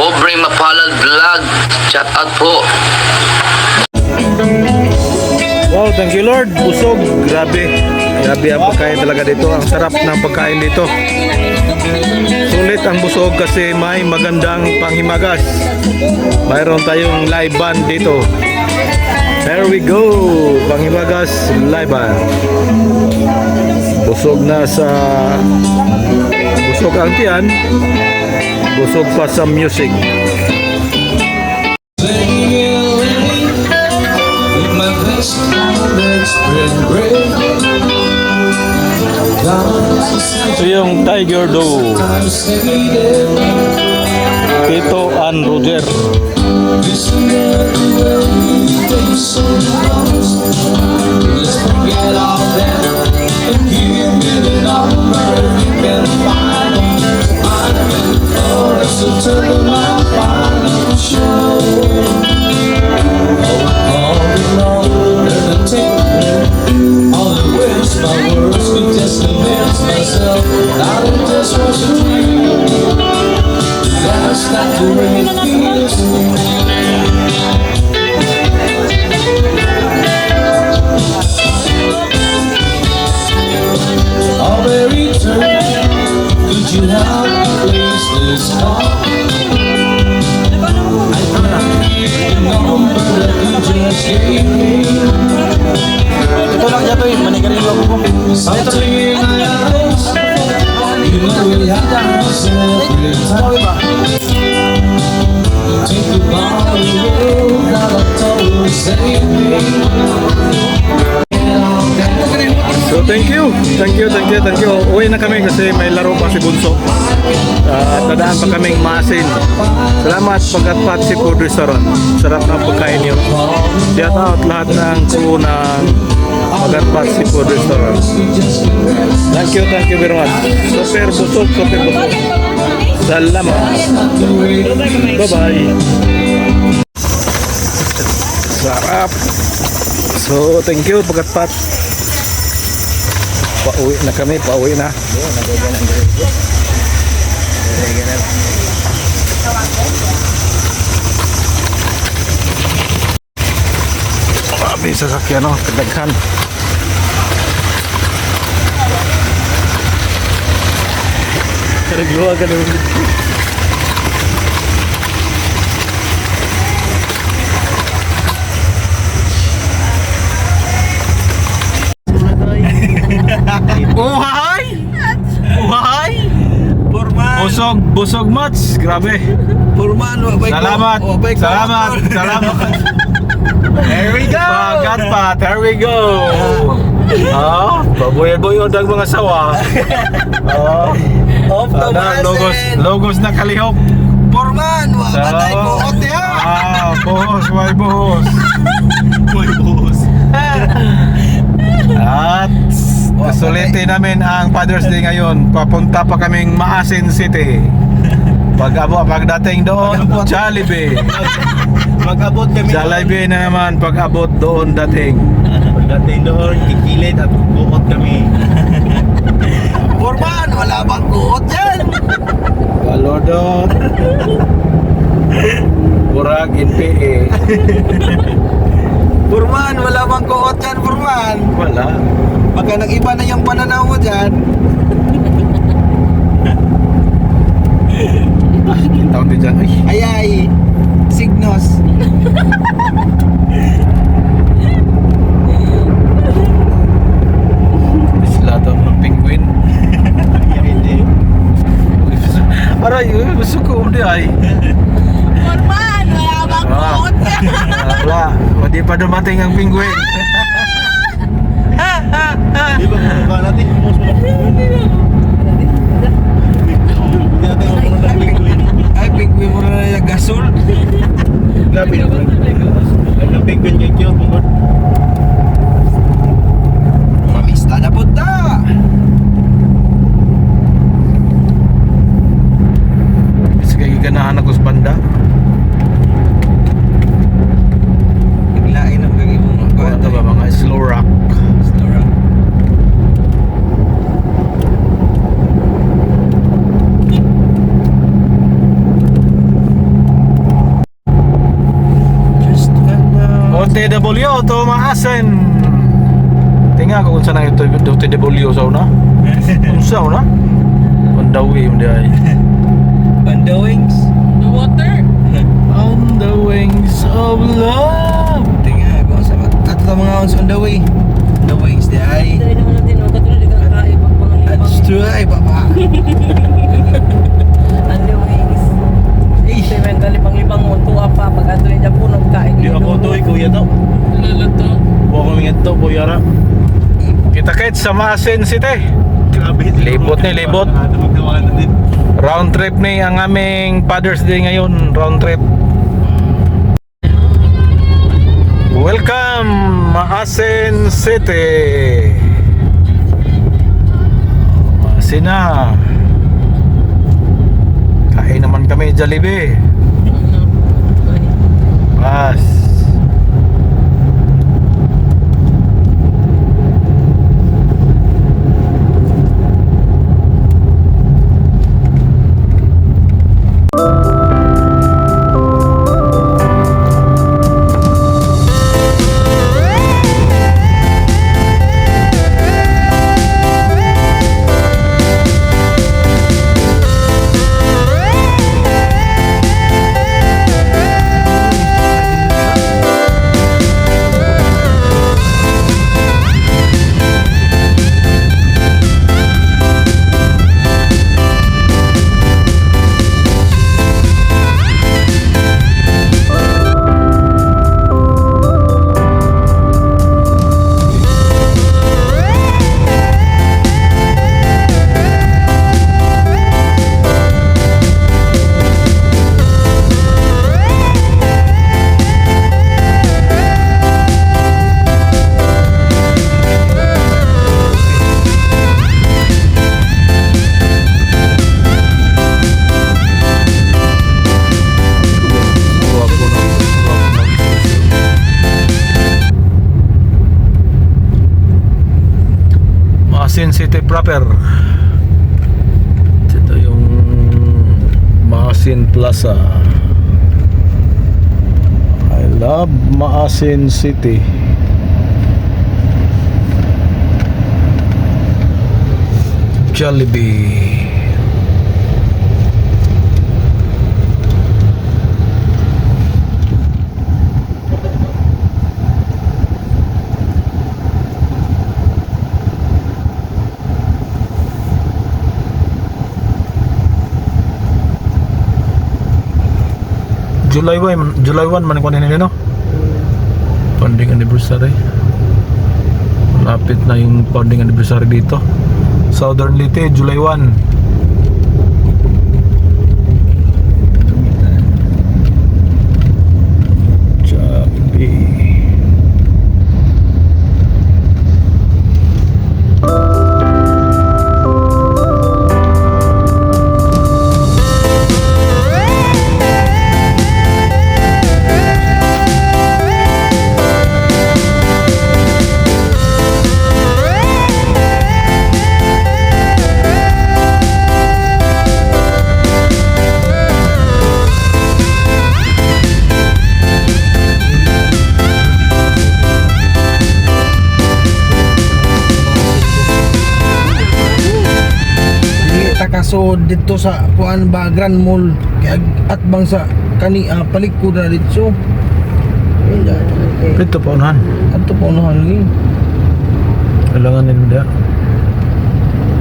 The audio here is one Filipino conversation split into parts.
Pobre Mapalad Vlog. Shout out po. Wow, thank you Lord. Busog. Grabe. Grabe ang pagkain talaga dito. Ang sarap ng pagkain dito. Sulit ang busog kasi may magandang panghimagas. Mayroon tayong live band dito. There we go. Panghimagas live band. Busog na sa... Busog ang tiyan. Busog pa sa music. Ito yung Tiger Doe, Tito and Roger. Ito lang dito eh, manigarin ko po. So thank you. Uwi na kami kasi may laro pa si Bunso. At dadaan pa kaming Masin. Salamat Pagkatpat Seafood Restaurant. Sarap ng pagkain yun. Shout out lahat ng crew ng Pagkatpat Seafood Restaurant. Thank you very much. Super busog. Salamat. Bye-bye. Sarap. So thank you Pagkatpat. Pauwi na kami, pauwi na. Marami sasakyan, no? Kadaghan. Karagluwa ka naman. Uhay! Busog mats, grabe. Salamat. There we go. Pagkatpat, there we go. Pabuyan-buyon ang mga sawa. Logos na kalihok. Porman, wakanay ko ote ha. Buhos. At kasulitin namin ang Father's Day ngayon. Papunta pa kaming Maasin City. Pagdating doon, Jollibee. Mag-abot kami. Jollibee na naman pag-abot doon dating. Pagdating doon, kikilit at buot kami. Porman, wala bang buot yan? Kalodot. Burag in PA. Porman, wala bang kuot yan, Porman? Wala. Pagka nag-iba na yung pananaw mo dyan. Taon din dyan. Ayay, Signos. Isla daw ng penguin. Hindi. Aray, gusto ko hindi ay. Norman, wala bang kuot? Wala. Hindi pa dumating ang penguin. Di ba kumaba natin? Ay, penguin mo na yung gasol. Grabe naman. Ang penguin kay cute mo. Mamista na punta. Sige, ganahan ako sa banda. Biglain ang gagawin mo. Ito ba mga slow rock? DTW to Maasin. Tingnan ko kung saan ang ito DTW sa una. Kung sa una? On the way mo di ay. On the wings. The water. On the wings of love. Tingnan ko sa kato mga ons on the way. On the wings di ay. Dali naman natin, katulad di ka kain pag That's pangalipang. true ay baba. On the wings. Seven kalipang-lipang mo, tuwa pa. Pag ato yung Japunog kain. Di ako tuloy kuya to. Lalato. Buwa kami nga to kuya ra. Kita kahit sa Maasin City. Grabe. Libot ni, libot. Magdamangan na din. Round trip ni ang aming Father's Day ngayon. Round trip. Welcome Maasin City. Maasin na. Kain naman kami Jollibee. Pas. Maasin City proper. Ito yung Maasin Plaza. I love Maasin City. Jollibee. July 1 man ko nini no. Founding anniversary. Malapit na yung founding anniversary dito. Southern Leyte, July 1. Jollibee. So dito sa kuan ba Grand Mall kay at bang sa kani palikod na dito. Ito pa unahan. Adto pa unahan ni. Kailangan nila.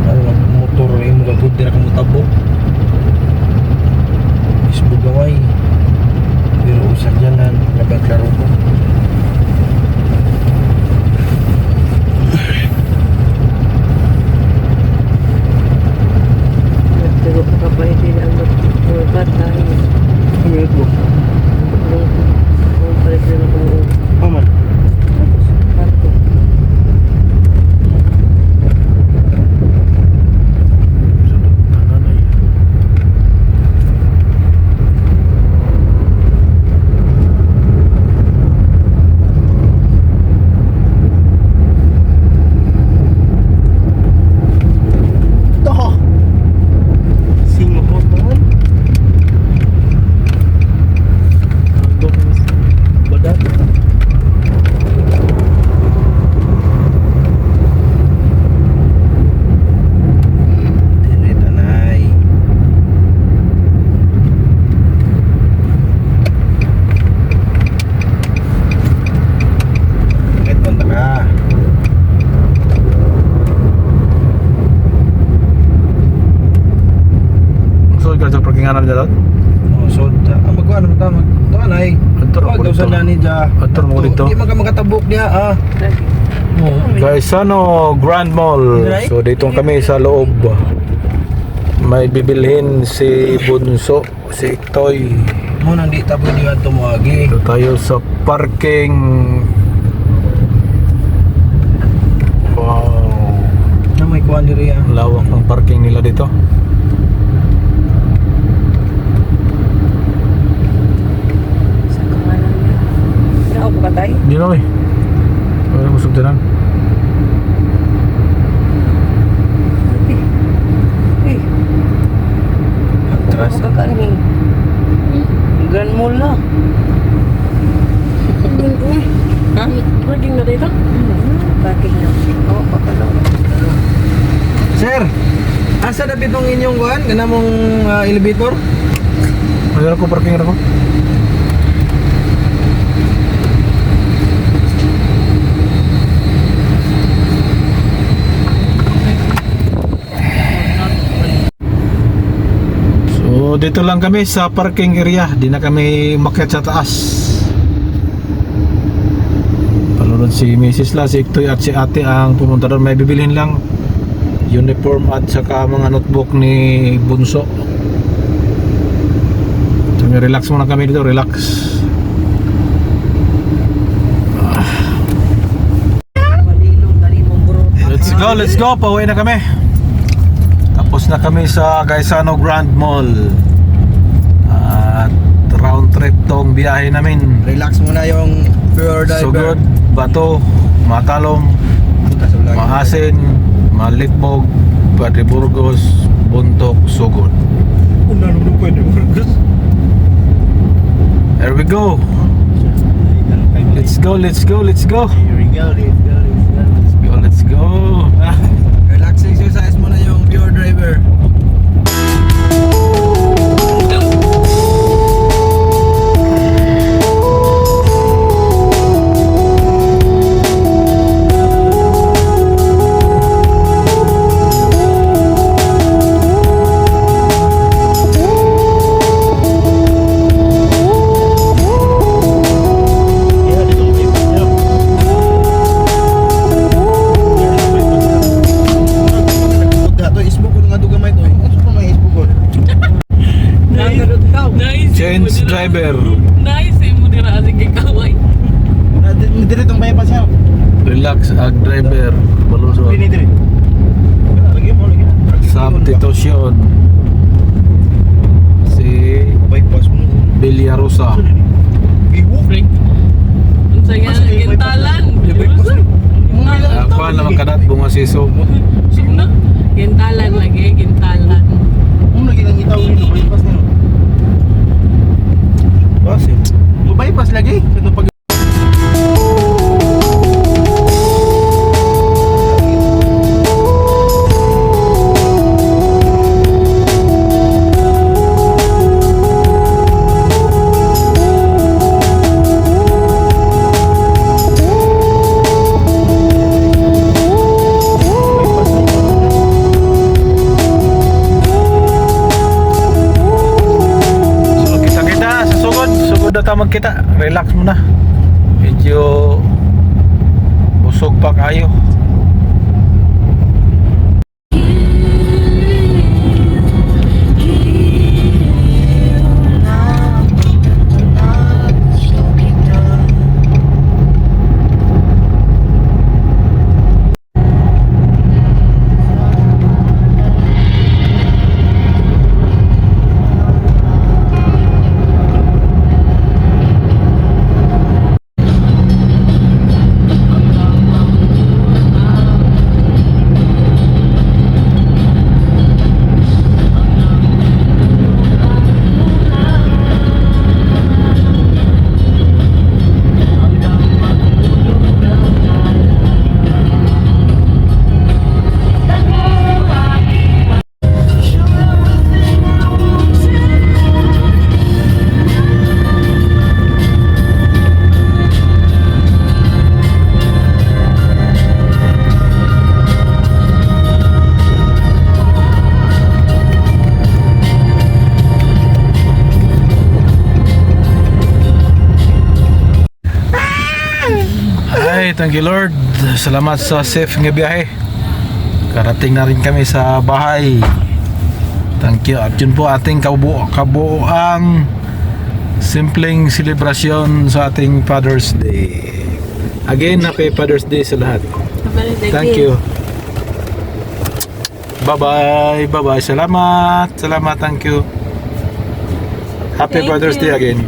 Ano motor imo gagud dira ka motabo. Isbugaway. Pero usar jalan nagaklaro ko. Pero kapag hindi lang bata, Ano ito? kung palit na ako Paman. bato. kuan ta mag tuan ay. Atur mo Wag daw dito. sa nani ja. Atur mo dito. Di man ka makatabok diha ah. Oo. Gaisano Grand Mall. So dito kami sa loob. May bibilhin si Bunso, si Iktoy. Mo nang di ta pwede adto mo agi. Dito tayo sa parking. Wow. Na may kuan diri ah. Lawak ng parking nila dito. Sa kamanan niya. Saan ako patay? Hindi na eh. Wala mo sugdanan. Eh, Atras. ako kakanin. Grand Mall na. Ha? Parking na dito? Parking na. Oo, papalaw. Sir, asa na bitong inyong kuan? Kanamong elevator? Mayroon ko parking ako. So dito lang kami sa parking area, di na kami umakyat sa taas. Palunod si Mrs. La, si Iktoy at si Ate ang pumunta doon. May bibilhin lang uniform at saka mga notebook ni Bunso. So relax muna kami dito, relax. Malilo, dali mong burot. Let's go, pauwi na kami. Tapos na kami sa Gaisano Grand Mall. At round trip tong biyahe namin. Relax muna yung pure diver. Sugod, Bato, Matalom, Maasin, Malitbog, Padre Burgos, Buntok, Sugod. There we go. Let's go, let's go, let's go. Let's go. Relax exercise muna yung pure driver. Change driver. Nice, eh mo dira sige kaway. Dili tong bypass niya. Relax ag driver. Balusot. Dili. Lagi mo lagi. Substitution. Si Bypass mo. Villarosa. Break. Unsa nga gintalan? Ako naman kadat bunga siso. Sino? Gintalan lagi, gintalan. Mo lagi nang itaw ni bypass niya. Base. Bypass lagi. Sa pag tamang kita, relax muna. Medyo busog pa kayo. Okay, thank you Lord. Salamat sa safe nga biyahe. Karating na rin kami sa bahay. Thank you. At yun po ating kabuoang simpleng selebrasyon sa ating Father's Day. Again, happy Father's Day sa lahat. Thank you. Bye-bye. Bye-bye. Salamat. Salamat. Thank you. Happy Thank Father's you. Day again.